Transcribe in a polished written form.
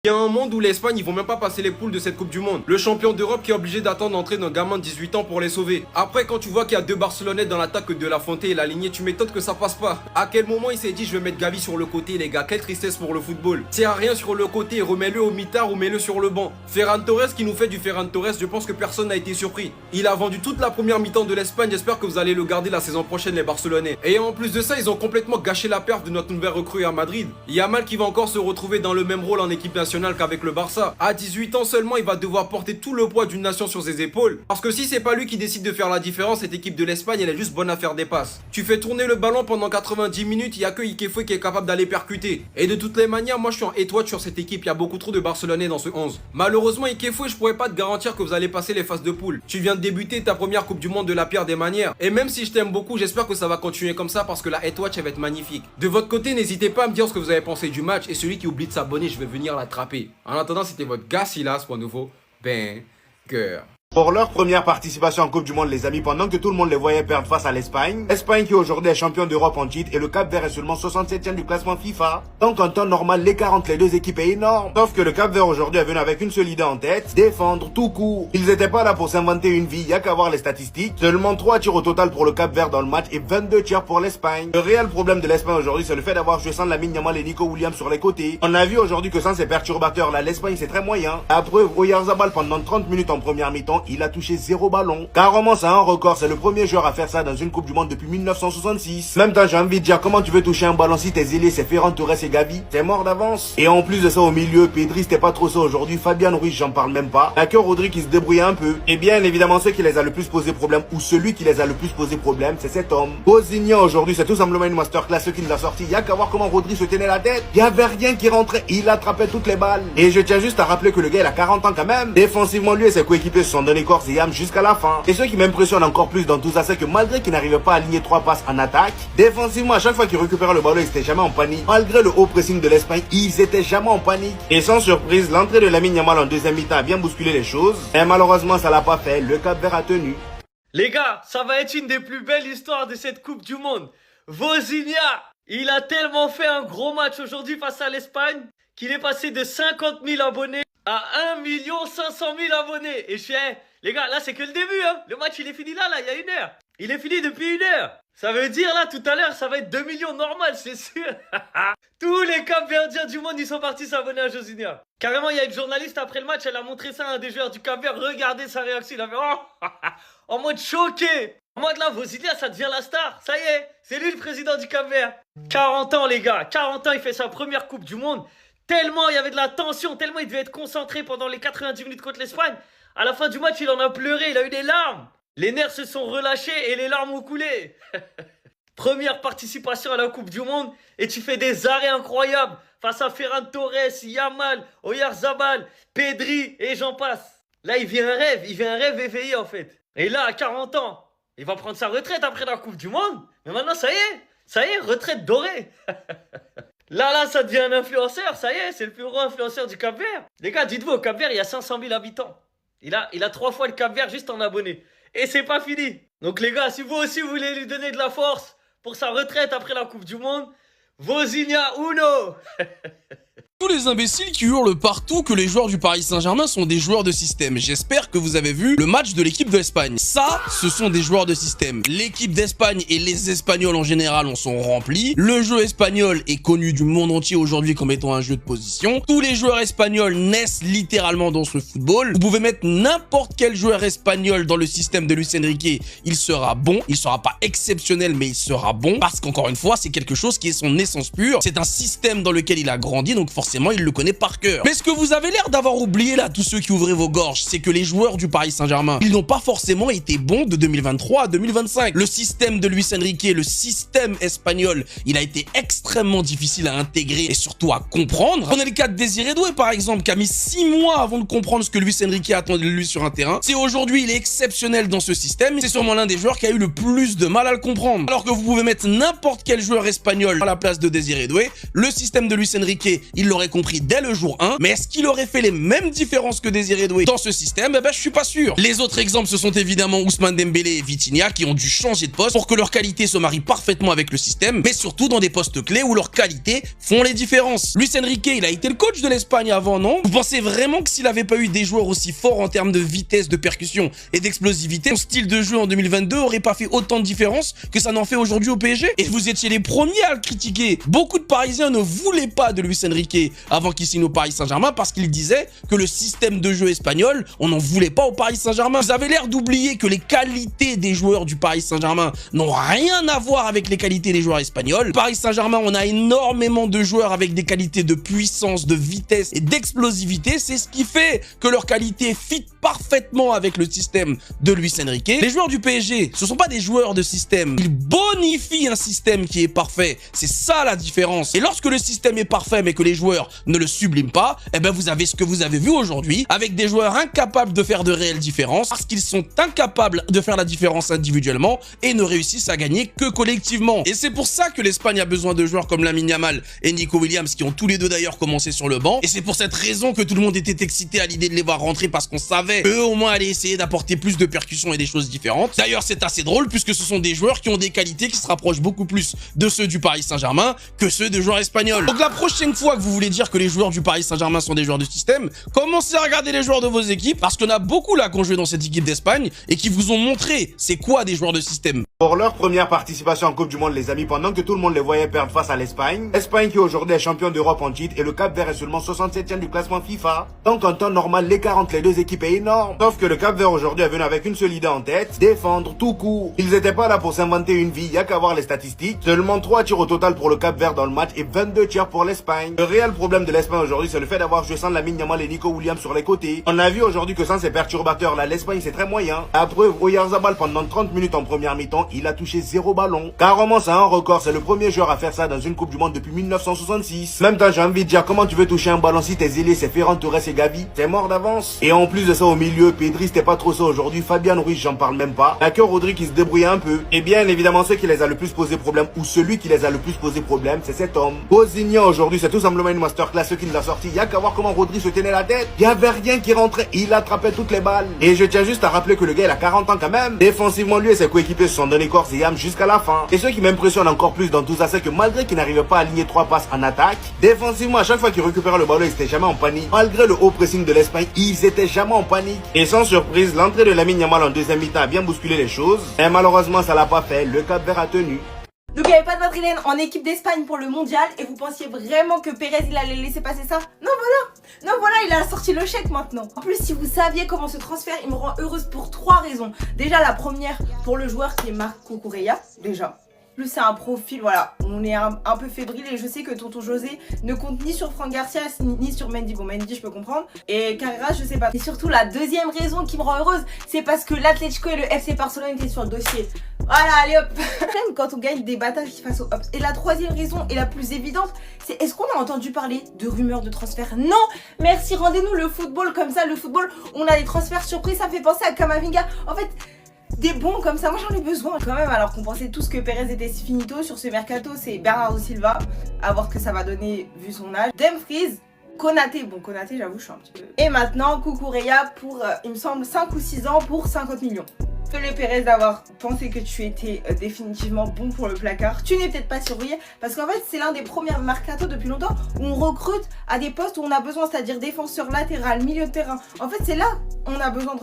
Il y a un monde où l'Espagne, ils vont même pas passer les poules de cette Coupe du Monde. Le champion d'Europe qui est obligé d'attendre l'entrée d'un gamin de 18 ans pour les sauver. Après, quand tu vois qu'il y a deux Barcelonais dans l'attaque de La Fonte et la lignée, tu m'étonnes que ça passe pas. À quel moment il s'est dit je vais mettre Gavi sur le côté, les gars? Quelle tristesse pour le football. C'est à rien sur le côté, remets-le au mitard ou mets-le sur le banc. Ferran Torres qui nous fait du Ferran Torres, je pense que personne n'a été surpris. Il a vendu toute la première mi-temps de l'Espagne, j'espère que vous allez le garder la saison prochaine les Barcelonais. Et en plus de ça, ils ont complètement gâché la perf de notre nouvelle recrue à Madrid. Yamal qui va encore se retrouver dans le même rôle en équipe nationale qu'avec le Barça. À 18 ans seulement, il va devoir porter tout le poids d'une nation sur ses épaules. Parce que si c'est pas lui qui décide de faire la différence, cette équipe de l'Espagne, elle est juste bonne à faire des passes. Tu fais tourner le ballon pendant 90 minutes, il y a que Ikefoué qui est capable d'aller percuter. Et de toutes les manières, moi je suis en étoile sur cette équipe, il y a beaucoup trop de Barcelonais dans ce 11. Malheureusement, Ikefoué, je pourrais pas te garantir que vous allez passer les phases de poule. Tu viens de débuter ta première Coupe du Monde de la pire des manières. Et même si je t'aime beaucoup, j'espère que ça va continuer comme ça parce que la Headwatch elle va être magnifique. De votre côté, n'hésitez pas à me dire ce que vous avez pensé du match et celui qui oublie de s'abonner, je vais venir l'attraper. En attendant, c'était votre gars Silas pour un nouveau banger. Pour leur première participation en Coupe du Monde, les amis, pendant que tout le monde les voyait perdre face à l'Espagne, l'Espagne qui aujourd'hui est champion d'Europe en titre et le Cap-Vert est seulement 67e du classement FIFA. Donc en temps normal, l'écart entre les deux équipes est énorme. Sauf que le Cap-Vert aujourd'hui est venu avec une seule idée en tête, défendre tout court. Ils étaient pas là pour s'inventer une vie, y a qu'à voir les statistiques. Seulement 3 tirs au total pour le Cap-Vert dans le match et 22 tirs pour l'Espagne. Le réel problème de l'Espagne aujourd'hui, c'est le fait d'avoir joué sans Lamine Yamal et Nico Williams sur les côtés. On a vu aujourd'hui que sans ces perturbateurs là, l'Espagne c'est très moyen. Après, Oyarzabal pendant 30 minutes en première mi-temps, il a touché 0 ballon. Carrément, c'est un record. C'est le premier joueur à faire ça dans une Coupe du Monde depuis 1966. Même temps, j'ai envie de dire, comment tu veux toucher un ballon si tes ailiers, c'est Ferran Torres et Gavi? T'es mort d'avance. Et en plus de ça, au milieu, Pedri, c'était pas trop ça aujourd'hui. Fabian Ruiz, j'en parle même pas. Y'a que Rodri qui se débrouillait un peu. Et bien évidemment, ceux qui les a le plus posé problème, ou celui qui les a le plus posé problème, c'est cet homme. Bosigna aujourd'hui, c'est tout simplement une masterclass. Ce qui nous a sorti, y'a qu'à voir comment Rodri se tenait la tête. Y avait rien qui rentrait. Il attrapait toutes les balles. Et je tiens juste à rappeler que le gars, il a 40 ans quand même. Défensivement, lui et ses coéquipiers se sont donné corps et âme jusqu'à la fin. Et ce qui m'impressionne encore plus dans tout ça, c'est que malgré qu'il n'arrivait pas à aligner 3 passes en attaque, défensivement, à chaque fois qu'il récupérait le ballon, ils étaient jamais en panique. Malgré le haut pressing de l'Espagne, ils étaient jamais en panique. Et sans surprise, l'entrée de Lamine Yamal en deuxième mi-temps a bien bousculé les choses. Et malheureusement, ça l'a pas fait. Le Cap-Vert a tenu. Les gars, ça va être une des plus belles histoires de cette Coupe du Monde. Vozinha, il a tellement fait un gros match aujourd'hui face à l'Espagne qu'il est passé de 50 000 abonnés à 1 500 000 abonnés. Et je suis, les gars, là c'est que le début, hein. Le match il est fini là, il y a 1 heure. Il est fini depuis 1 heure. Ça veut dire là, tout à l'heure, ça va être 2 millions normal, c'est sûr. Tous les Cap-Verdiens du monde, ils sont partis s'abonner à Vozinha. Carrément, il y a une journaliste après le match, elle a montré ça à un des joueurs du Cap-Vert. Regardez sa réaction, il a fait en mode choqué. En mode là, Vozinha, ça devient la star. Ça y est, c'est lui le président du Cap-Vert. 40 ans, les gars. 40 ans, il fait sa première Coupe du Monde. Tellement il y avait de la tension, tellement il devait être concentré pendant les 90 minutes contre l'Espagne. À la fin du match, il en a pleuré, il a eu des larmes. Les nerfs se sont relâchés et les larmes ont coulé. Première participation à la Coupe du Monde et tu fais des arrêts incroyables face à Ferran Torres, Yamal, Oyarzabal, Pedri et j'en passe. Là, il vit un rêve éveillé en fait. Et là, à 40 ans, il va prendre sa retraite après la Coupe du Monde. Mais maintenant, ça y est, retraite dorée. Là, ça devient un influenceur, ça y est, c'est le plus gros influenceur du Cap-Vert. Les gars, dites-vous, au Cap-Vert, il y a 500 000 habitants. Il a 3 fois le Cap-Vert juste en abonnés. Et c'est pas fini. Donc les gars, si vous aussi vous voulez lui donner de la force pour sa retraite après la Coupe du Monde, Vozinha Uno. Tous les imbéciles qui hurlent partout que les joueurs du Paris Saint-Germain sont des joueurs de système. J'espère que vous avez vu le match de l'équipe d'Espagne. Ça, ce sont des joueurs de système. L'équipe d'Espagne et les Espagnols en général en sont remplis. Le jeu espagnol est connu du monde entier aujourd'hui comme étant un jeu de position. Tous les joueurs espagnols naissent littéralement dans ce football. Vous pouvez mettre n'importe quel joueur espagnol dans le système de Luis Enrique. Il sera bon. Il sera pas exceptionnel, mais il sera bon. Parce qu'encore une fois, c'est quelque chose qui est son essence pure. C'est un système dans lequel il a grandi, donc forcément, il le connaît par cœur. Mais ce que vous avez l'air d'avoir oublié là, tous ceux qui ouvrez vos gorges, c'est que les joueurs du Paris Saint-Germain, ils n'ont pas forcément été bons de 2023 à 2025. Le système de Luis Enrique, le système espagnol, il a été extrêmement difficile à intégrer et surtout à comprendre. Prenez le cas de Désiré Doué par exemple, qui a mis 6 mois avant de comprendre ce que Luis Enrique attendait de lui sur un terrain. C'est aujourd'hui, il est exceptionnel dans ce système. C'est sûrement l'un des joueurs qui a eu le plus de mal à le comprendre. Alors que vous pouvez mettre n'importe quel joueur espagnol à la place de Désiré Doué, le système de Luis Enrique, il l'aurait l'aurait compris dès le jour 1, mais est-ce qu'il aurait fait les mêmes différences que Désiré Doué dans ce système? Eh ben, je suis pas sûr. Les autres exemples, ce sont évidemment Ousmane Dembélé et Vitinha qui ont dû changer de poste pour que leur qualité se marie parfaitement avec le système, mais surtout dans des postes clés où leurs qualités font les différences. Luis Enrique, il a été le coach de l'Espagne avant, non? Vous pensez vraiment que s'il avait pas eu des joueurs aussi forts en termes de vitesse, de percussion et d'explosivité, son style de jeu en 2022 aurait pas fait autant de différence que ça n'en fait aujourd'hui au PSG? Et vous étiez les premiers à le critiquer. Beaucoup de Parisiens ne voulaient pas de Luis Enrique avant qu'il signe au Paris Saint-Germain parce qu'il disait que le système de jeu espagnol, on n'en voulait pas au Paris Saint-Germain. Vous avez l'air d'oublier que les qualités des joueurs du Paris Saint-Germain n'ont rien à voir avec les qualités des joueurs espagnols. Paris Saint-Germain, on a énormément de joueurs avec des qualités de puissance, de vitesse et d'explosivité. C'est ce qui fait que leur qualité fit parfaitement avec le système de Luis Enrique. Les joueurs du PSG, ce sont pas des joueurs de système. Ils bonifient un système qui est parfait. C'est ça la différence. Et lorsque le système est parfait mais que les joueurs ne le subliment pas, eh ben vous avez ce que vous avez vu aujourd'hui avec des joueurs incapables de faire de réelles différences parce qu'ils sont incapables de faire la différence individuellement et ne réussissent à gagner que collectivement. Et c'est pour ça que l'Espagne a besoin de joueurs comme Lamine Yamal et Nico Williams qui ont tous les deux d'ailleurs commencé sur le banc. Et c'est pour cette raison que tout le monde était excité à l'idée de les voir rentrer parce qu'on savait eux au moins allaient essayer d'apporter plus de percussions et des choses différentes. D'ailleurs c'est assez drôle puisque ce sont des joueurs qui ont des qualités qui se rapprochent beaucoup plus de ceux du Paris Saint-Germain que ceux de joueurs espagnols. Donc la prochaine fois que vous voulez dire que les joueurs du Paris Saint-Germain sont des joueurs de système, commencez à regarder les joueurs de vos équipes parce qu'on a beaucoup là qui ont joué dans cette équipe d'Espagne et qui vous ont montré c'est quoi des joueurs de système. Pour leur première participation en Coupe du Monde, les amis, pendant que tout le monde les voyait perdre face à l'Espagne, Espagne qui aujourd'hui est champion d'Europe en titre et le Cap-Vert est seulement 67e du classement FIFA. Donc en temps normal, l'écart entre les deux équipes est énorme. Sauf que le Cap-Vert aujourd'hui est venu avec une seule idée en tête, défendre tout court. Ils étaient pas là pour s'inventer une vie, y a qu'à voir les statistiques. Seulement 3 tirs au total pour le Cap-Vert dans le match et 22 tirs pour l'Espagne. Le réel problème de l'Espagne aujourd'hui, c'est le fait d'avoir joué sans Lamine Yamal et Nico Williams sur les côtés. On a vu aujourd'hui que sans ces perturbateurs là, l'Espagne c'est très moyen. La preuve, Oyarzabal pendant 30 minutes en première mi-temps, il a touché 0 ballon. Carrément c'est un record, c'est le premier joueur à faire ça dans une Coupe du Monde depuis 1966. Même temps j'ai envie de dire comment tu veux toucher un ballon si tes ailiers c'est Ferran Torres et Gavi, t'es mort d'avance. Et en plus de ça au milieu, Pedri c'était pas trop ça aujourd'hui, Fabian Ruiz j'en parle même pas. La que Rodri qui se débrouille un peu. Et bien évidemment ceux qui les a le plus posé problème ou celui qui les a le plus posé problème c'est cet homme. Bosignan aujourd'hui c'est tout simplement une masterclass ce qu'il nous a sorti. Y a qu'à voir comment Rodri se tenait la tête. Y avait rien qui rentrait, il attrapait toutes les balles. Et je tiens juste à rappeler que le gars il a 40 ans quand même. Défensivement lui et ses coéquipiers se sont donné corps et âme jusqu'à la fin. Et ce qui m'impressionne encore plus dans tout ça c'est que malgré qu'il n'arrivait pas à aligner 3 passes en attaque, défensivement à chaque fois qu'il récupérait le ballon ils étaient jamais en panique. Malgré le haut pressing de l'Espagne, ils étaient jamais en panique. Et sans surprise, l'entrée de Lamine Yamal en deuxième mi-temps a bien bousculé les choses. Et malheureusement ça l'a pas fait, le Cap-Vert a tenu. Donc il n'y avait pas de Madrilène en équipe d'Espagne pour le mondial et vous pensiez vraiment que Pérez il allait laisser passer ça? Non voilà, il a sorti le chèque maintenant. En plus si vous saviez comment ce transfert il me rend heureuse pour 3 raisons. Déjà la première pour le joueur qui est Marc Cucurella, déjà. Plus c'est un profil, voilà, on est un peu fébrile et je sais que tonton José ne compte ni sur Franck Garcia ni sur Mendy. Bon Mendy je peux comprendre et Carreras je sais pas. Et surtout la deuxième raison qui me rend heureuse c'est parce que l'Atlético et le FC Barcelone étaient sur le dossier. Voilà allez hop. J'aime quand on gagne des batailles face aux Hops. Et la troisième raison et la plus évidente c'est est-ce qu'on a entendu parler de rumeurs de transfert? Non. Merci, rendez-nous le football comme ça, le football on a des transferts surprises, ça me fait penser à Kamavinga. En fait des bons comme ça, moi j'en ai besoin quand même. Alors qu'on pensait tous que Pérez était finito sur ce mercato, c'est Bernardo Silva, à voir ce que ça va donner vu son âge. Dumfries, Konaté, bon Konaté j'avoue je suis un petit peu... Et maintenant Cucurella pour, il me semble 5 ou 6 ans pour 50 millions. Fais-le Pérez d'avoir pensé que tu étais définitivement bon pour le placard. Tu n'es peut-être pas surveillé parce qu'en fait c'est l'un des premiers mercatos depuis longtemps où on recrute à des postes où on a besoin, c'est-à-dire défenseur latéral, milieu de terrain. En fait c'est là on a besoin de